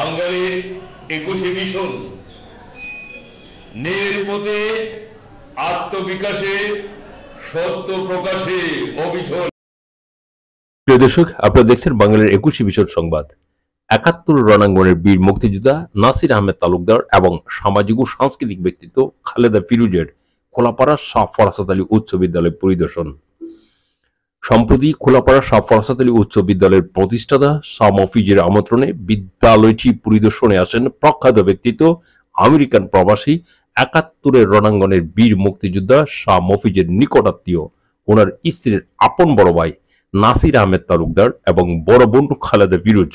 বাঙালির 21শে মিশন নির্পথে আত্মবিকাশে সত্য প্রকাশে অবিচল। প্রিয় দর্শক, আপনারা দেখছেন বাঙালির 21শে মিশন সংবাদ। ৭১ রণাঙ্গনের বীর মুক্তিযোদ্ধা নাসির আহমেদ তালুকদার এবং সামাজিক ও সাংস্কৃতিক ব্যক্তিত্ব খালেদা ফিরোজের খোলাপাড়া শাহ ফরাসত আলী উচ্চ বিদ্যালয় পরিদর্শন। সম্প্রতি খোলাপাড়া শাহ ফরাসত আলী উচ্চ বিদ্যালয়ের প্রতিষ্ঠাতা শাহ মফিজের আমন্ত্রণে বিদ্যালয়টি পরিদর্শনে আসেন প্রখ্যাত ব্যক্তিত্ব আমেরিকান প্রবাসী ৭১ রণাঙ্গনের বীর মুক্তিযোদ্ধা শাহ মফিজের নিকটাত্মীয় ওনার স্ত্রীর আপন বড় ভাই নাসির আহমেদ তালুকদার এবং বড় বোন খালেদা ফিরোজ।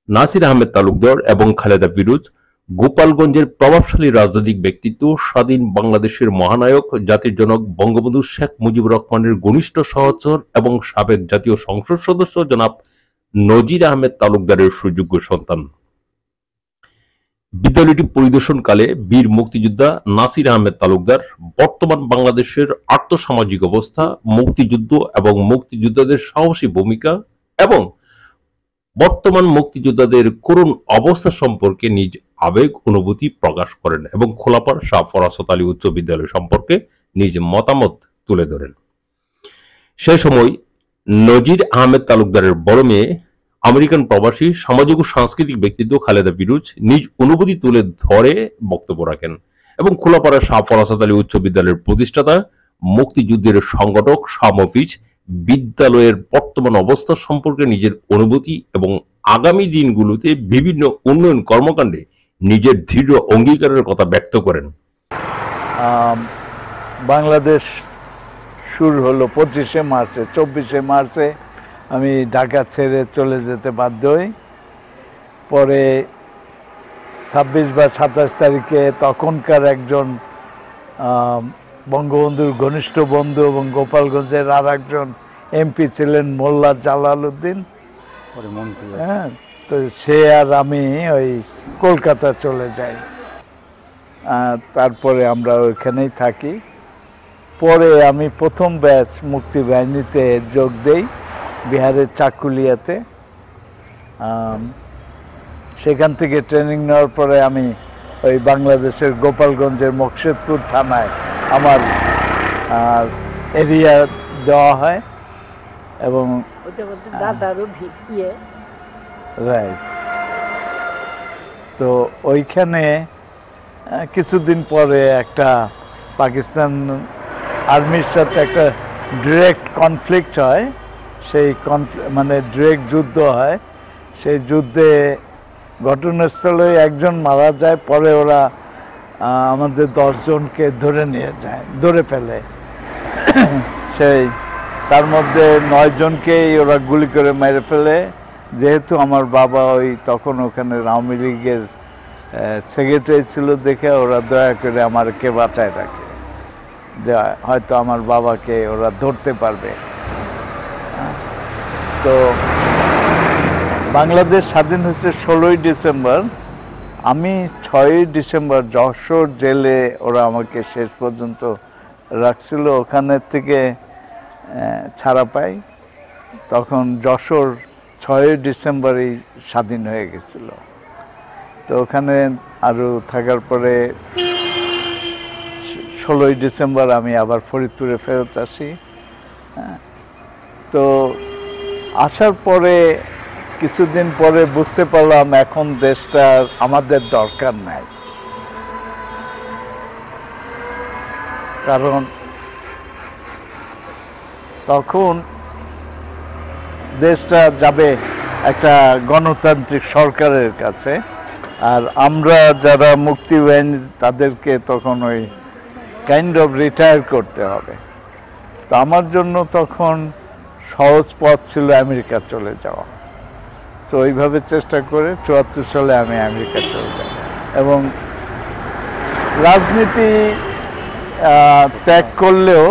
নাসির আহমেদ তালুকদার এবং খালেদা ফিরোজ গোপালগঞ্জের প্রভাবশালী রাজনৈতিক ব্যক্তিত্ব, স্বাধীন বাংলাদেশের মহানায়ক, জাতির জনক বঙ্গবন্ধু শেখ মুজিবুর রহমানের ঘনিষ্ঠ সহচর এবং সাবেক জাতীয় সংসদ সদস্য জনাব নজির আহমেদ তালুকদারের সুযোগ্য সন্তান। বিদ্যালয়টি পরিদর্শনকালে বীর মুক্তিযোদ্ধা নাসির আহমেদ তালুকদার বর্তমান বাংলাদেশের আর্থসামাজিক অবস্থা, মুক্তিযুদ্ধ এবং মুক্তিযোদ্ধাদের সাহসী ভূমিকা এবং বর্তমান মুক্তিযোদ্ধাদের করুণ অবস্থা সম্পর্কে নিজ আবেগ অনুভূতি প্রকাশ করেন এবং খোলাপাড়া শাহ ফরাসত আলী উচ্চ বিদ্যালয় সম্পর্কে নিজ মতামত তুলে ধরেন। সে সময় নজির আহমেদ তালুকদারের বড় মেয়ে আমেরিকান প্রবাসী সামাজিক ও সাংস্কৃতিক ব্যক্তিত্ব খালেদা ফিরোজ নিজ অনুভূতি তুলে ধরে বক্তব্য রাখেন এবং খোলাপাড়া শাহ ফরাসত আলী উচ্চ বিদ্যালয়ের প্রতিষ্ঠাতা মুক্তিযুদ্ধের সংগঠক শাহ মফিজ বিদ্যালয়ের বর্তমান অবস্থা সম্পর্কে নিজের অনুভূতি এবং আগামী দিনগুলোতে বিভিন্ন উন্নয়ন কর্মকাণ্ডে নিজের দৃঢ় অঙ্গীকারের কথা ব্যক্ত করেন। বাংলাদেশ শুরু হলো 25শে মার্চে। 24শে মার্চে আমি ঢাকা ছেড়ে চলে যেতে বাধ্য হই। পরে 26 বা 27 তারিখে তখনকার একজন বঙ্গবন্ধুর ঘনিষ্ঠ বন্ধু এবং গোপালগঞ্জের আর একজন এমপি ছিলেন মোল্লা জালালউদ্দিন, হ্যাঁ, তো সে আর আমি ওই কলকাতা চলে যাই। তারপরে আমরা ওইখানেই থাকি। পরে আমি প্রথম ব্যাচ মুক্তি বাহিনীতে যোগ দেই বিহারের চাকুলিয়াতে। সেখান থেকে ট্রেনিং নেওয়ার পরে আমি ওই বাংলাদেশের গোপালগঞ্জের মকসেদপুর থানায় আমার এরিয়া দেওয়া হয় এবং রাইট, তো ওইখানে কিছুদিন পরে একটা পাকিস্তান আর্মির সাথে একটা ডিরেক্ট কনফ্লিক্ট হয়। সেই মানে ডিরেক্ট যুদ্ধ হয়। সেই যুদ্ধে ঘটনাস্থলে একজন মারা যায়। পরে ওরা আমাদের 10 জনকে ধরে নিয়ে যায়, ধরে ফেলে। সেই তার মধ্যে 9 জনকেই ওরা গুলি করে মেরে ফেলে। যেহেতু আমার বাবা ওই তখন ওখানে আওয়ামী লীগের সেক্রেটারি ছিল দেখে ওরা দয়া করে আমাকে বাঁচায় রাখে, যে হয়তো আমার বাবাকে ওরা ধরতে পারবে। তো বাংলাদেশ স্বাধীন হয়েছে 16ই ডিসেম্বর। আমি 6ই ডিসেম্বর যশোর জেলে ওরা আমাকে শেষ পর্যন্ত রাখছিল। ওখানে থেকে ছাড়া পাই। তখন যশোর 6ই ডিসেম্বরই স্বাধীন হয়ে গেছিল। তো ওখানে আরও থাকার পরে 16ই ডিসেম্বর আমি আবার ফরিদপুরে ফেরত আসি। তো আসার পরে কিছুদিন পরে বুঝতে পারলাম এখন দেশটা আমাদের দরকার নাই। কারণ তখন দেশটা যাবে একটা গণতান্ত্রিক সরকারের কাছে, আর আমরা যারা মুক্তি বাহিনী তাদেরকে তখন ওই কাইন্ড অফ রিটায়ার করতে হবে। তো আমার জন্য তখন সহজ পথ ছিল আমেরিকা চলে যাওয়া। তো ওইভাবে চেষ্টা করে 74 সালে আমি আমেরিকা চলে যাই এবং রাজনীতি ত্যাগ করলেও,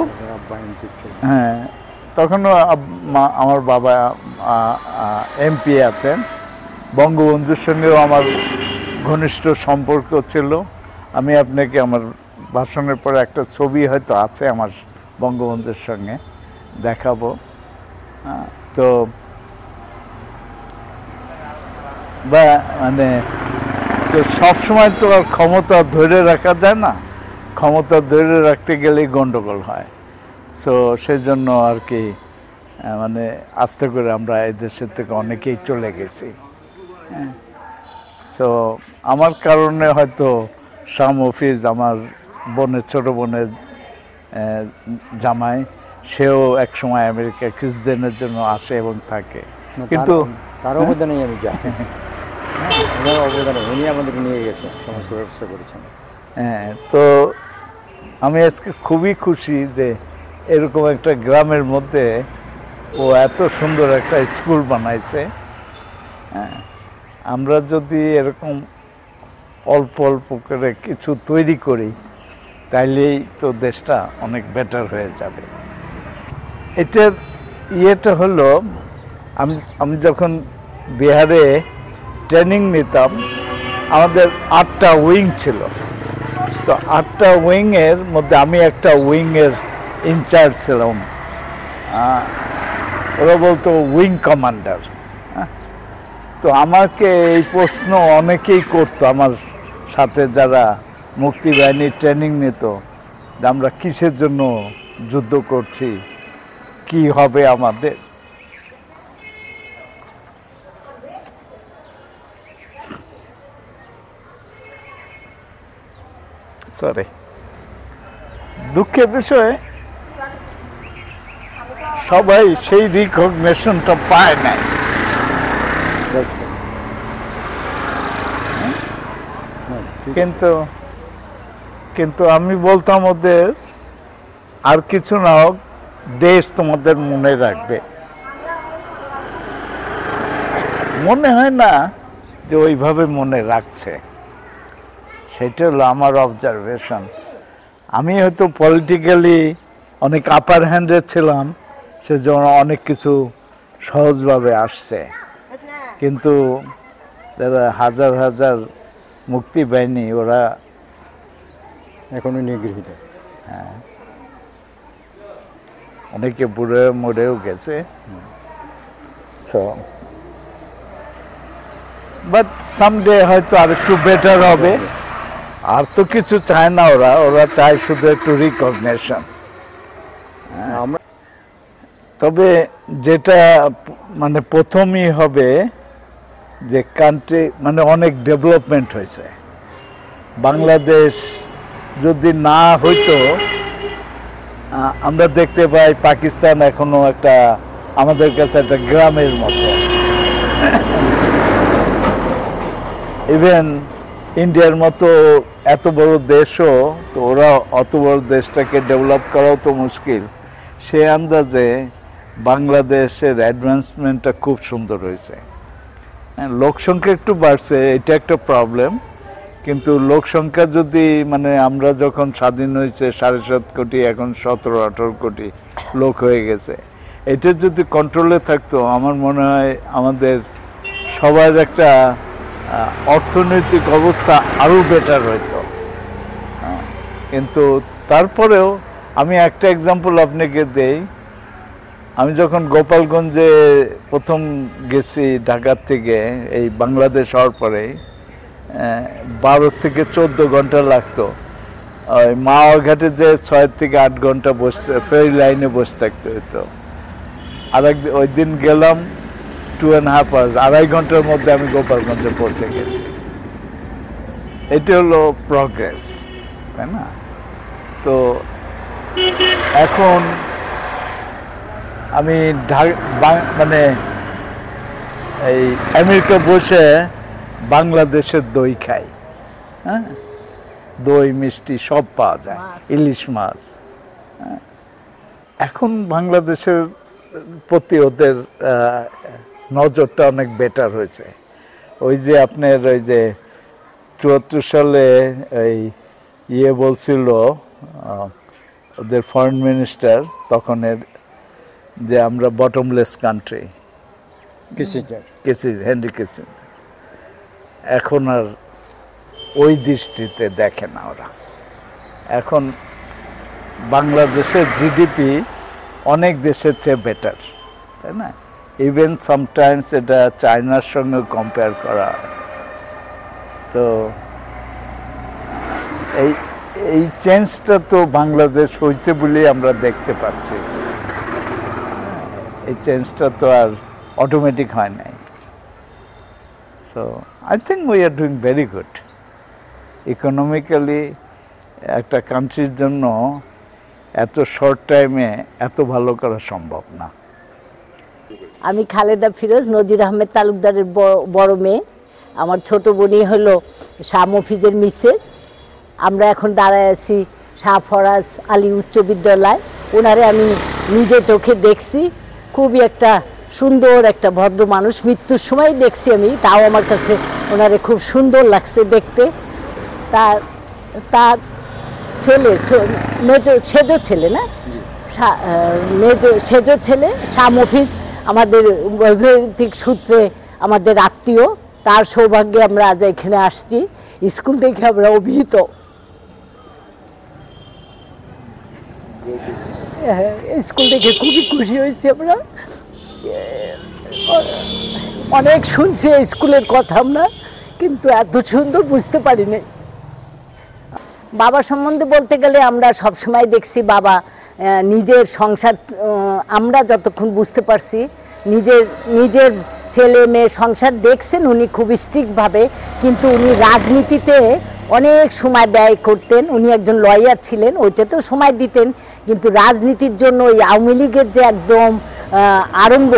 হ্যাঁ, তখনও আমার বাবা এমপি আছেন। বঙ্গবন্ধুর সঙ্গেও আমার ঘনিষ্ঠ সম্পর্ক ছিল। আমি আপনাকে আমার ভাষণের পরে একটা ছবি হয়তো আছে আমার বঙ্গবন্ধুর সঙ্গে, দেখাবো। তো বা মানে তো সবসময় তো আর ক্ষমতা ধরে রাখা যায় না, ক্ষমতা ধরে রাখতে গেলেই গন্ডগোল হয়। তো সেই জন্য আর কি মানে আস্তে করে আমরা এই দেশের থেকে অনেকেই চলে গেছি। হ্যাঁ, তো আমার কারণে হয়তো শাম অফিস, আমার বোনের ছোট বোনের জামাই, সেও একসময় আমেরিকা কিছুদিনের জন্য আসে এবং থাকে, কিন্তু তার অবদানেই আমি যাই। ওনার অবদানে উনি আমাদেরকে নিয়ে গেছে, সমস্ত ব্যবস্থা করেছেন। হ্যাঁ, তো আমি আজকে খুবই খুশি যে এরকম একটা গ্রামের মধ্যে ও এত সুন্দর একটা স্কুল বানাইছে। হ্যাঁ, আমরা যদি এরকম অল্প অল্প করে কিছু তৈরি করি তাইলেই তো দেশটা অনেক বেটার হয়ে যাবে। এটার ইয়েটা হলো, আমি যখন বিহারে ট্রেনিং নিতাম, আমাদের 8টা উইং ছিল। তো 8টা উইংয়ের মধ্যে আমি একটা উইংয়ের ইনচার্জ ছিলাম। ওরা বলতো উইং কমান্ডার। তো আমাকে এই প্রশ্ন অনেকেই করতো, আমার সাথে যারা মুক্তিবাহিনীর ট্রেনিং নিত, যে আমরা কিসের জন্য যুদ্ধ করছি, কি হবে আমাদের। সরি, দুঃখের বিষয় সবাই সেই রিকগনিশনটা পায় নাই। কিন্তু আমি বলতাম ওদের, আর কিছু না হোক, দেশ তোমাদের মনে রাখবে। মনে হয় না যে ওইভাবে মনে রাখছে, সেটা হলো আমার অবজারভেশন। আমি হয়তো পলিটিক্যালি অনেক আপার হ্যান্ডে ছিলাম, সেজন্য অনেক কিছু সহজভাবে আসছে, কিন্তু যারা হাজার হাজার মুক্তিবাহিনী, ওরা এখনো নিগৃহীত। হ্যাঁ, অনেকে বুড়ে মরেও গেছে। বাট সামডে হয়তো আর একটু বেটার হবে। আর তো কিছু চায় না ওরা চায় শুধু একটু রিকগনিশন। আমরা তবে যেটা মানে প্রথমই হবে যে কান্ট্রি মানে অনেক ডেভেলপমেন্ট হয়েছে। বাংলাদেশ যদি না হইতো, আমরা দেখতে পাই পাকিস্তান এখনো একটা আমাদের কাছে একটা গ্রামের মতো। ইভেন ইন্ডিয়ার মতো এত বড় দেশও, তো ওরা অত বড় দেশটাকে ডেভেলপ করাও তো মুশকিল। সে আন্দাজে বাংলাদেশের অ্যাডভান্সমেন্টটা খুব সুন্দর হয়েছে। লোক সংখ্যা একটু বাড়ছে, এটা একটা প্রবলেম, কিন্তু লোক সংখ্যা যদি মানে আমরা যখন স্বাধীন হয়েছে 7.5 কোটি, এখন 17-18 কোটি লোক হয়ে গেছে, এটা যদি কন্ট্রোলে থাকতো, আমার মনে হয় আমাদের সবার একটা অর্থনৈতিক অবস্থা আরও বেটার হইতো। কিন্তু তারপরেও আমি একটা এক্সাম্পল আপনাকে দেই। আমি যখন গোপালগঞ্জে প্রথম গেছি ঢাকার থেকে, এই বাংলাদেশ হওয়ার পরে 12 থেকে 14 ঘন্টা লাগতো। ওই মাওয়া ঘাটে যে 6 থেকে 8 ঘন্টা বসতে, ফেরি লাইনে বসে থাকতে হতো। ওই দিন গেলাম 2.5 hours, 2.5 ঘন্টার মধ্যে আমি গোপালগঞ্জে পৌঁছে গেছি। এটা হলো প্রগ্রেস, তাই না? তো এখন আমি মানে এই আমেরিকা বসে বাংলাদেশের দই খাই। হ্যাঁ, দই মিষ্টি সব পাওয়া যায়, ইলিশ মাছ। এখন বাংলাদেশের প্রতি ওদের নজরটা অনেক বেটার হয়েছে। ওই যে আপনার ওই যে 74 সালে এই বলছিল ওদের ফরেন মিনিস্টার তখনের, যে আমরা বটমলেস কান্ট্রি, হেনরি কিসিঞ্জার। এখন আর ওই দৃষ্টিতে দেখে না ওরা। এখন বাংলাদেশের জিডিপি অনেক দেশের চেয়ে বেটার, তাই না? ইভেন সামটাইমস এটা চায়নার সঙ্গে কম্পেয়ার করা হয়। তো এই চেঞ্জটা তো বাংলাদেশ হয়েছে বলেই আমরা দেখতে পাচ্ছি। এই চেঞ্জটা তো আর অটোমেটিক হয় নাই। So I think we are doing very good. Economically একটা কান্ট্রির জন্য এত শর্ট টাইমে এত ভালো করা সম্ভব না। আমি খালেদা ফিরোজ, নজির আহমেদ তালুকদারের বড় মেয়ে। আমার ছোট বোনই হলো শাহ মফিজের মিসেস। আমরা এখন দাঁড়ায় আছি শাহ ফরাজ আলী উচ্চ বিদ্যালয়। ওনারে আমি নিজে চোখে দেখছি, খুবই একটা সুন্দর একটা ভদ্র মানুষ। মৃত্যুর সময় দেখছি আমি, তাও আমার কাছে ওনারে খুব সুন্দর লাগছে দেখতে। তার ছেলে সেজ ছেলে না, সেজ ছেলে শাহ মফিজ আমাদের বৈবাহিক সূত্রে আমাদের আত্মীয়। তার সৌভাগ্যে আমরা আজ এখানে আসছি। স্কুল থেকে আমরা অভিহিত, স্কুল থেকে খুবই খুশি হয়েছি আমরা। অনেক শুনছি স্কুলের কথা আমরা, কিন্তু এত সুন্দর বুঝতে পারিনি। বাবা সম্বন্ধে বলতে গেলে আমরা সবসময় দেখছি বাবা নিজের সংসার, আমরা যতক্ষণ বুঝতে পারছি নিজের ছেলে মেয়ে সংসার দেখছেন উনি খুব স্ট্রিক্টভাবে, কিন্তু উনি রাজনীতিতে অনেক সময় ব্যয় করতেন। উনি একজন লয়ার ছিলেন, ওইটাতেও সময় দিতেন, কিন্তু রাজনীতির জন্য ওই আওয়ামী লীগের যে একদম আরম্ভ,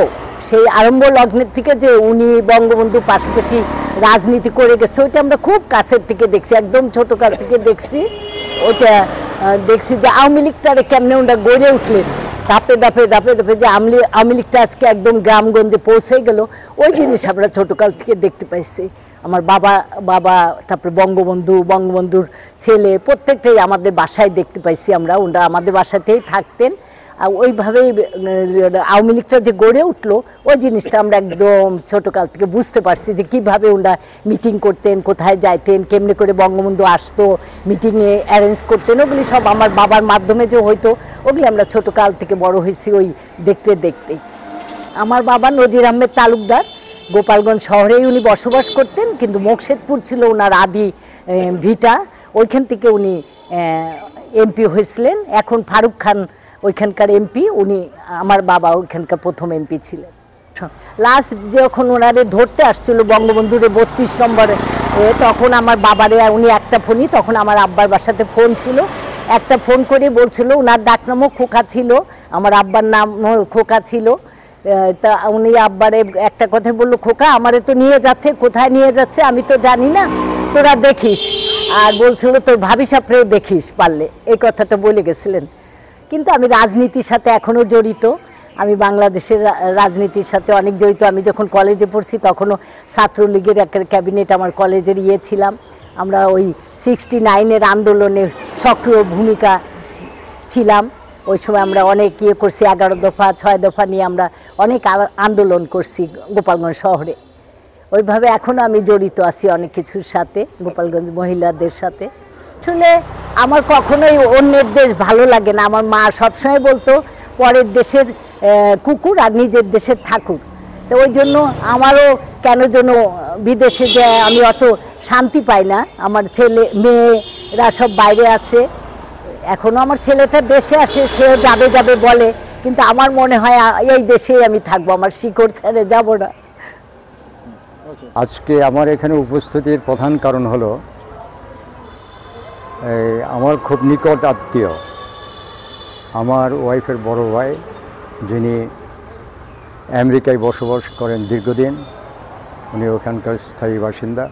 সেই আরম্ভ লগ্নের থেকে যে উনি বঙ্গবন্ধুর পাশাপাশি রাজনীতি করে গেছে, ওইটা আমরা খুব কাছের থেকে দেখছি, একদম ছোটোকাল থেকে দেখছি। ওইটা দেখছি যে আওয়ামী লীগটারে কেমনে ওটা গড়ে উঠলেন, ধাপে ধাপে ধাপে ধাপে যে আওয়ামী লীগটা আজকে একদম গ্রামগঞ্জে পৌঁছে গেল, ওই জিনিস আমরা ছোটোকাল থেকে দেখতে পাইছি। আমার বাবা তারপরে বঙ্গবন্ধুর ছেলে প্রত্যেকটাই আমাদের বাসায় দেখতে পাইছি আমরা। ওনারা আমাদের বাসাতেই থাকতেন। আর ওইভাবেই আওয়ামী লীগটা যে গড়ে উঠলো, ওই জিনিসটা আমরা একদম ছোটোকাল থেকে বুঝতে পারছি যে কীভাবে ওনারা মিটিং করতেন, কোথায় যাইতেন, কেমনে করে বঙ্গবন্ধু আসতো, মিটিংয়ে অ্যারেঞ্জ করতেন, ওগুলি সব আমার বাবার মাধ্যমে যে হয়তো, ওগুলি আমরা ছোটোকাল থেকে বড় হয়েছি ওই দেখতে দেখতেই। আমার বাবা নজির আহমেদ তালুকদার, গোপালগঞ্জ শহরেই উনি বসবাস করতেন, কিন্তু মোকশেদপুর ছিল ওনার আদি ভিটা, ওইখান থেকে উনি এমপি হয়েছিলেন। এখন ফারুক খান ওইখানকার এমপি, উনি আমার বাবা ওইখানকার প্রথম এমপি ছিলেন। লাস্ট যখন ওনারে ধরতে আসছিল বঙ্গবন্ধুর 32 নম্বরে, তখন আমার বাবারে, উনি একটা ফোনই, তখন আমার আব্বার বাসাতে ফোন ছিল, একটা ফোন করে বলছিল, ওনার ডাকনামও খোকা ছিল, আমার আব্বার নাম খোকা ছিল। তা উনি আব্বারে একটা কথা বললো, খোকা আমারে তো নিয়ে যাচ্ছে, কোথায় নিয়ে যাচ্ছে আমি তো জানি না, তোরা দেখিস। আর বলছিল তোর ভাবি সাপড়েও দেখিস পারলে, এই কথাটা বলে গেছিলেন। কিন্তু আমি রাজনীতির সাথে এখনও জড়িত, আমি বাংলাদেশের রাজনীতির সাথে অনেক জড়িত। আমি যখন কলেজে পড়ছি তখনও ছাত্রলীগের একটা ক্যাবিনেট আমার কলেজের ছিলাম। আমরা ওই 69-এর আন্দোলনের সক্রিয় ভূমিকা ছিলাম। ওই সময় আমরা অনেক করছি, 11 দফা 6 দফা নিয়ে আমরা অনেক আন্দোলন করছি গোপালগঞ্জ শহরে। ওইভাবে এখনও আমি জড়িত আছি অনেক কিছুর সাথে, গোপালগঞ্জ মহিলাদের সাথে। আসলে আমার কখনোই অন্যের দেশ ভালো লাগে না। আমার মা সবসময় বলতো পরের দেশের কুকুর আর নিজের দেশের ঠাকুর। তো ওই জন্য আমারও কেন যেন বিদেশে যে আমি অত শান্তি পাই না। আমার ছেলে মেয়েরা সব বাইরে আছে, এখনও আমার ছেলেটা দেশে আসে, সেও যাবে যাবে বলে, কিন্তু আমার মনে হয় এই দেশেই আমি থাকবো, আমার শিকড় ছেড়ে যাব না। আজকে আমার এখানে উপস্থিতির প্রধান কারণ হলো আমার খুব নিকট আত্মীয়, আমার ওয়াইফের বড় ভাই, যিনি আমেরিকায় বসবাস করেন দীর্ঘদিন। উনি ওখানকার স্থায়ী বাসিন্দা।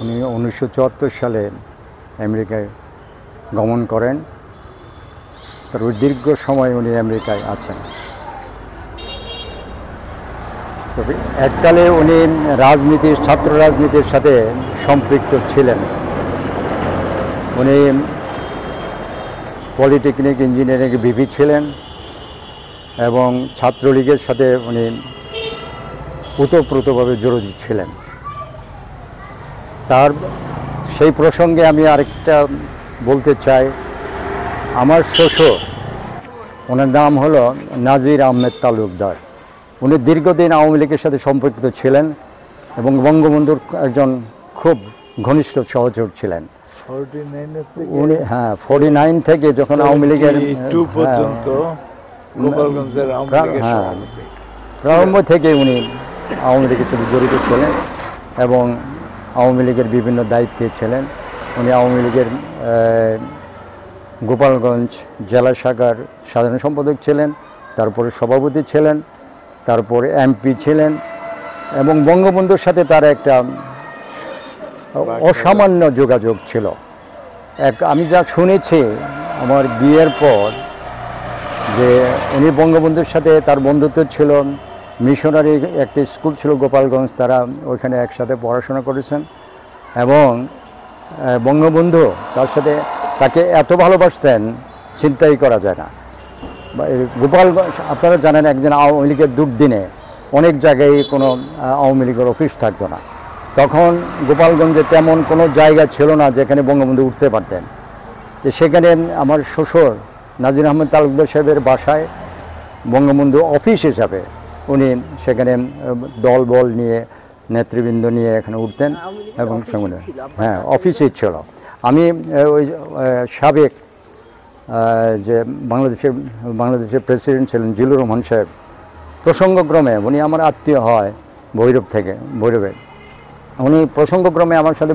উনি 1974 সালে আমেরিকায় গমন করেন। তারপর দীর্ঘ সময় উনি আমেরিকায় আছেন। তবে এককালে উনি ছাত্র রাজনীতির সাথে সম্পৃক্ত ছিলেন। উনি পলিটেকনিক ইঞ্জিনিয়ারিং ভিপি ছিলেন এবং ছাত্রলীগের সাথে উনি ওতপ্রোতভাবে জড়িত ছিলেন। তার সেই প্রসঙ্গে আমি আরেকটা বলতে চাই, আমার শ্বশুর, ওনার নাম হলো নাজির আহমেদ তালুকদার। উনি দীর্ঘদিন আওয়ামী লীগের সাথে সম্পর্কিত ছিলেন এবং বঙ্গবন্ধুর একজন খুব ঘনিষ্ঠ সহচর ছিলেন। 49 থেকে উনি 49 থেকে যখন আওয়ামী লীগের 2 পর্যন্ত গোপালগঞ্জের আওয়ামী লীগের সভাপতি। প্রারম্ভ থেকে উনি আওয়ামী লীগের সাথে জড়িত ছিলেন এবং আওয়ামী লীগের বিভিন্ন দায়িত্বে ছিলেন। উনি আওয়ামী লীগের গোপালগঞ্জ জেলা শাখার সাধারণ সম্পাদক ছিলেন, তারপরে সভাপতি ছিলেন, তারপরে এমপি ছিলেন এবং বঙ্গবন্ধুর সাথে তার একটা অসামান্য যোগাযোগ ছিল। আমি যা শুনেছি আমার বিয়ের পর যে উনি বঙ্গবন্ধুর সাথে তার বন্ধুত্ব ছিল, মিশনারি একটা স্কুল ছিল গোপালগঞ্জ, তারা ওইখানে একসাথে পড়াশোনা করেছেন এবং বঙ্গবন্ধু তাকে এত ভালোবাসতেন চিন্তাই করা যায় না। গোপালগঞ্জ আপনারা জানেন একজন আওয়ামী লীগের দুর্দিনে অনেক জায়গায় কোনো আওয়ামী লীগের অফিস থাকতো না, তখন গোপালগঞ্জে তেমন কোনো জায়গা ছিল না যেখানে বঙ্গবন্ধু উঠতে পারতেন। তো সেখানে আমার শ্বশুর নাজির আহমেদ তালুকদার সাহেবের বাসায় বঙ্গবন্ধু অফিস হিসাবে উনি সেখানে দল বল নিয়ে নেতৃবৃন্দ নিয়ে এখানে উঠতেন এবং সেখানে অফিসই ছিল। আমি ওই সাবেক যে বাংলাদেশের প্রেসিডেন্ট ছিলেন জিলুর রহমান সাহেব, প্রসঙ্গক্রমে উনি আমার আত্মীয় হয় ভৈরবের, উনি প্রসঙ্গক্রমে আমার সাথে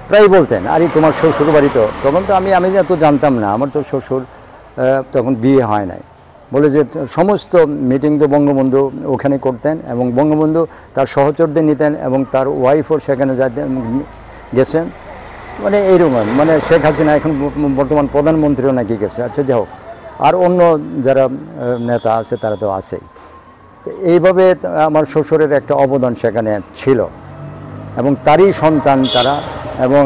প্রায় বলতেন, আরে তোমার শ্বশুর বাড়ি তো, তখন তো আমি এত জানতাম না, আমার তো শ্বশুর তখন বিয়ে হয় নাই, বলে যে সমস্ত মিটিং তো বঙ্গবন্ধু ওখানে করতেন এবং বঙ্গবন্ধু তার সহচরদের নিতেন এবং তার ওয়াইফও সেখানে গেছেন, মানে এইরকম, মানে শেখ হাসিনা এখন বর্তমান প্রধানমন্ত্রীও নাকি গেছে। আচ্ছা যাই হোক, আর অন্য যারা নেতা আছে তারা তো আছেই। এইভাবে আমার শ্বশুরের একটা অবদান সেখানে ছিল এবং তারই সন্তান তারা, এবং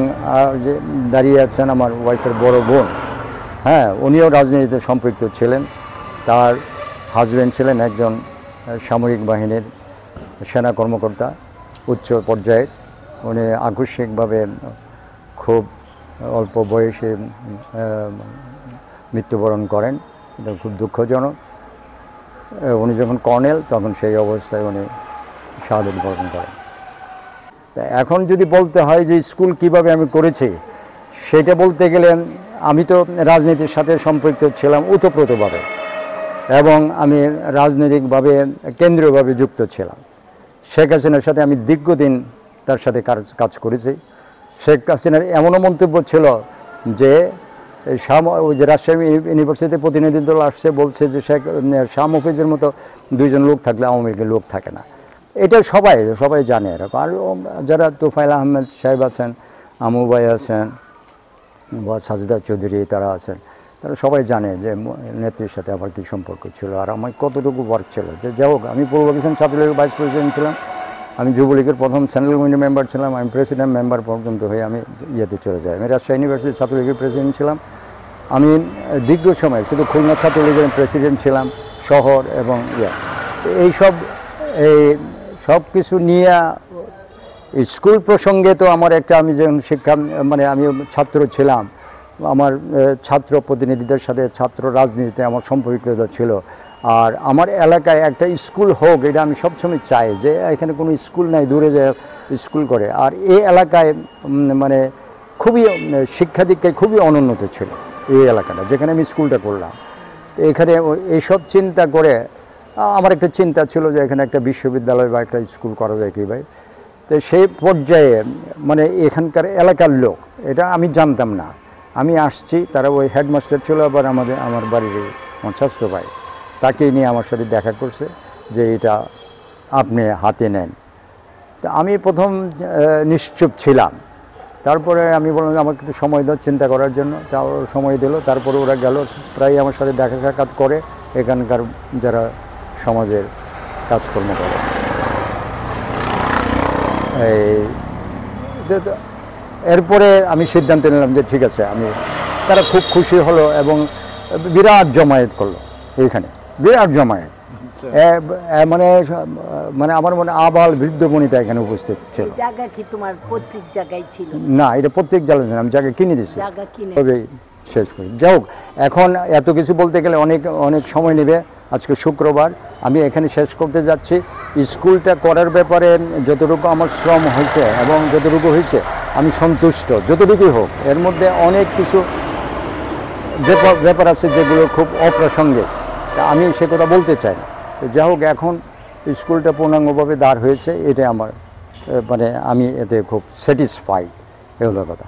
যে দাঁড়িয়ে আছেন আমার ওয়াইফের বড় বোন, উনিও রাজনীতিতে সম্পৃক্ত ছিলেন। তার হাজব্যান্ড ছিলেন একজন সামরিক বাহিনীর সেনা কর্মকর্তা উচ্চ পর্যায়ে, উনি আকস্মিকভাবে খুব অল্প বয়সে মৃত্যুবরণ করেন, এটা খুব দুঃখজনক। উনি যখন কর্নেল তখন সেই অবস্থায় উনি শাহাদাত বরণ করেন। এখন যদি বলতে হয় যে স্কুল কিভাবে আমি করেছি, সেটা বলতে গেলে আমি তো রাজনীতির সাথে সম্পৃক্ত ছিলাম ওতপ্রোতভাবে এবং আমি রাজনৈতিকভাবে কেন্দ্রীয়ভাবে যুক্ত ছিলাম। শেখ হাসিনার সাথে আমি দীর্ঘদিন তার সাথে কাজ করেছি। শেখ হাসিনার এমনও মন্তব্য ছিল যে ওই যে রাজশাহী ইউনিভার্সিটিতে প্রতিনিধি দল আসছে, বলছে যে শাহ মফিজের মতো দুইজন লোক থাকলে আওয়ামী লীগের লোক থাকে না। এটা সবাই জানে এরকম। আর যারা তোফায়েল আহমেদ সাহেব আছেন, আমু ভাই আছেন বা সাজদা চৌধুরী তারা আছেন, তারা সবাই জানে যে নেত্রীর সাথে আমার কী সম্পর্ক ছিল আর আমার কতটুকু ওয়ার্ক ছিল। যে যাই হোক, আমি পূর্ব পাকিস্তান ছাত্রলীগের ভাইস প্রেসিডেন্ট ছিলাম, আমি যুবলীগের প্রথম সেন্ট্রাল কমিটি মেম্বার ছিলাম, আমি প্রেসিডেন্ট মেম্বার পর্যন্ত হয়ে আমি ইয়েতে চলে যাই। আমি রাজশাহী ইউনিভার্সিটির ছাত্রলীগের প্রেসিডেন্ট ছিলাম। আমি দীর্ঘ সময় শুধু খুলনা ছাত্রলীগের প্রেসিডেন্ট ছিলাম, শহর এবং এই সব কিছু নিয়ে স্কুল প্রসঙ্গে তো আমার একটা, আমি যখন আমি ছাত্র ছিলাম, আমার ছাত্র প্রতিনিধিদের সাথে ছাত্র রাজনীতিতে আমার সম্পর্কিততা ছিল। আর আমার এলাকায় একটা স্কুল হোক, এটা আমি সবসময় চাই, যে এখানে কোনো স্কুল নাই, দূরে যায় স্কুল করে। আর এই এলাকায় মানে খুবই শিক্ষা দীক্ষায় খুবই অনুন্নত ছিল এই এলাকাটা, যেখানে আমি স্কুলটা করলাম। এখানে এইসব চিন্তা করে আমার একটা চিন্তা ছিল যে এখানে একটা বিশ্ববিদ্যালয় বা একটা স্কুল করা যায় কি ভাই। তো সেই পর্যায়ে মানে এখানকার এলাকার লোক, এটা আমি জানতাম না, আমি আসছি, তারা ওই হেডমাস্টার ছিল, আবার আমার বাড়ির আমার স্বাস্থ্য ভাই, তাকে নিয়ে আমার সাথে দেখা করছে যে এটা আপনি হাতে নেন। তো আমি প্রথম নিশ্চুপ ছিলাম, তারপরে আমি বললাম আমাকে একটু সময় দাও চিন্তা করার জন্য, তাও সময় দিল। তারপরে ওরা গেল, প্রায় আমার সাথে দেখা সাক্ষাৎ করে এখানকার যারা সমাজের কাজকর্ম করে। এরপরে আমি সিদ্ধান্ত নিলাম যে ঠিক আছে, তারা খুব খুশি হলো এবং বিরাট জমায়েত করলো এইখানে, বিরাট জমায়েত। মানে আমার মনে আবাল বৃদ্ধ বনিতা এখানে উপস্থিত ছিল। জায়গা কি তোমার প্রত্যেক জায়গায় ছিল? না, এটা প্রত্যেক জায়গায় আমি জায়গা কিনে দিচ্ছি, তবে শেষ করি। যাই হোক, এখন এত কিছু বলতে গেলে অনেক সময় নেবে। আজকে শুক্রবার, আমি এখানে শেষ করতে যাচ্ছি। স্কুলটা করার ব্যাপারে যতটুকু আমার শ্রম হয়েছে এবং যতটুকু হয়েছে আমি সন্তুষ্ট, যতটুকুই হোক। এর মধ্যে অনেক কিছু ব্যাপার আছে যেগুলো খুব অপ্রাসঙ্গিক, আমি সে কথা বলতে চাই না। তো যাই হোক, এখন স্কুলটা পূর্ণাঙ্গভাবে দাঁড় হয়েছে, এটা আমার মানে আমি এতে খুব স্যাটিসফাইড, এগুলো কথা।